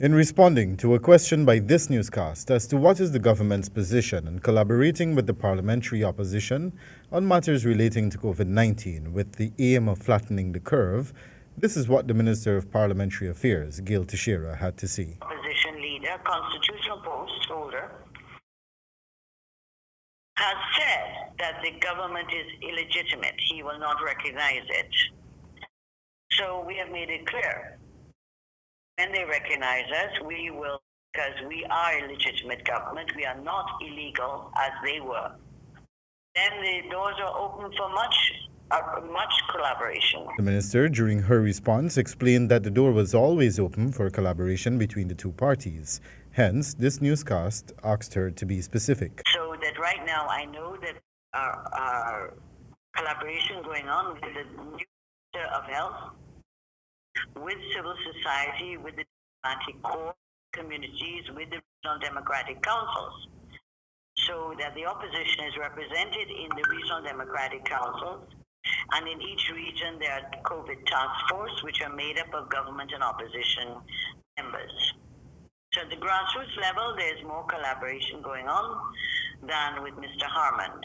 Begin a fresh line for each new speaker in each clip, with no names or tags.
In responding to a question by this newscast as to what is the government's position in collaborating with the parliamentary opposition on matters relating to COVID-19 with the aim of flattening the curve, this is what the Minister of Parliamentary Affairs, Gail Teixeira, had to say.
Opposition leader, constitutional post holder, has said that the government is illegitimate. He will not recognize it. So we have made it clear. When they recognize us, we will, because we are a legitimate government, we are not illegal as they were. Then the doors are open for much collaboration.
The minister, during her response, explained that the door was always open for collaboration between the two parties. Hence, this newscast asked her to be specific.
So that right now I know that our collaboration going on with the Minister of Health, with civil society, with the democratic core communities, with the regional democratic councils, so that the opposition is represented in the regional democratic councils, and in each region there are COVID task force, which are made up of government and opposition members. So at the grassroots level, there's more collaboration going on than with Mr. Harmon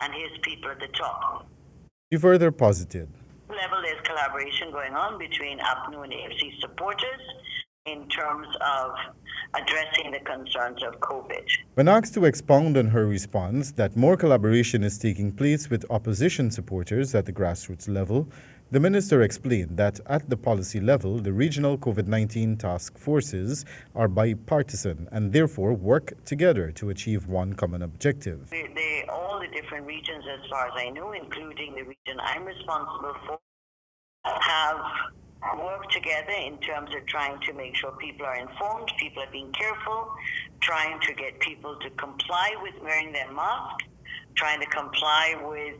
and his people at the top.
He further posited.
Level, there's collaboration going on between APNU and AFC supporters in terms of addressing the concerns of COVID.
When asked to expound on her response that more collaboration is taking place with opposition supporters at the grassroots level, the minister explained that at the policy level, the regional COVID-19 task forces are bipartisan and therefore work together to achieve one common objective.
All the different regions, as far as I know, including the region I'm responsible for, have worked together in terms of trying to make sure people are informed, people are being careful, trying to get people to comply with wearing their mask, trying to comply with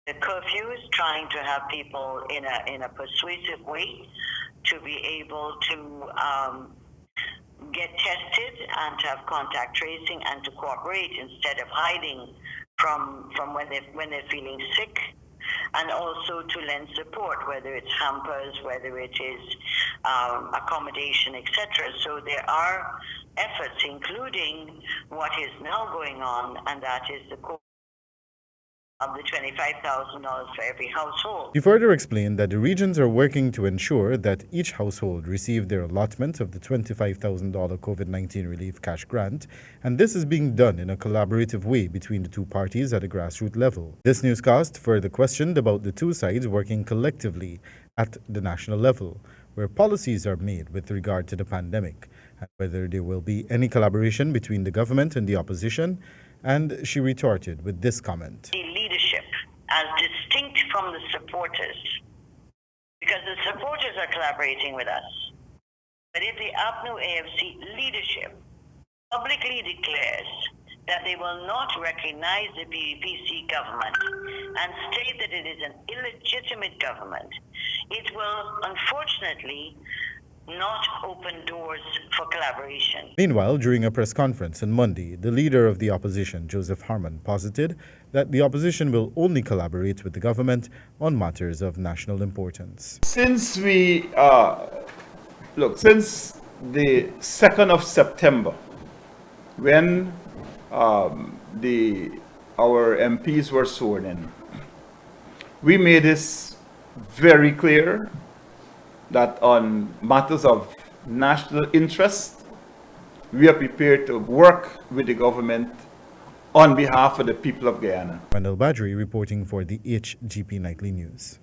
the curfews, trying to have people in a persuasive way to be able to get tested and to have contact tracing and to cooperate instead of hiding from when they're feeling sick, and also to lend support, whether it's hampers, whether it is accommodation, etc. So there are efforts, including what is now going on, and that is the of the $25,000 for every household.
He further explained that the regions are working to ensure that each household receive their allotment of the $25,000 COVID-19 relief cash grant, and this is being done in a collaborative way between the two parties at a grassroots level. This newscast further questioned about the two sides working collectively at the national level, where policies are made with regard to the pandemic, and whether there will be any collaboration between the government and the opposition, and she retorted with this comment.
The leadership, as distinct from the supporters, because the supporters are collaborating with us. But if the APNU AFC leadership publicly declares that they will not recognize the PPC government and state that it is an illegitimate government, it will unfortunately not open doors for collaboration.
Meanwhile, during a press conference on Monday, the leader of the opposition, Joseph Harmon, posited that the opposition will only collaborate with the government on matters of national importance.
Since we, since the 2nd of September, when our MPs were sworn in, we made this very clear that on matters of national interest, we are prepared to work with the government on behalf of the people of Guyana.
Wendel Baderie reporting for the HGP Nightly News.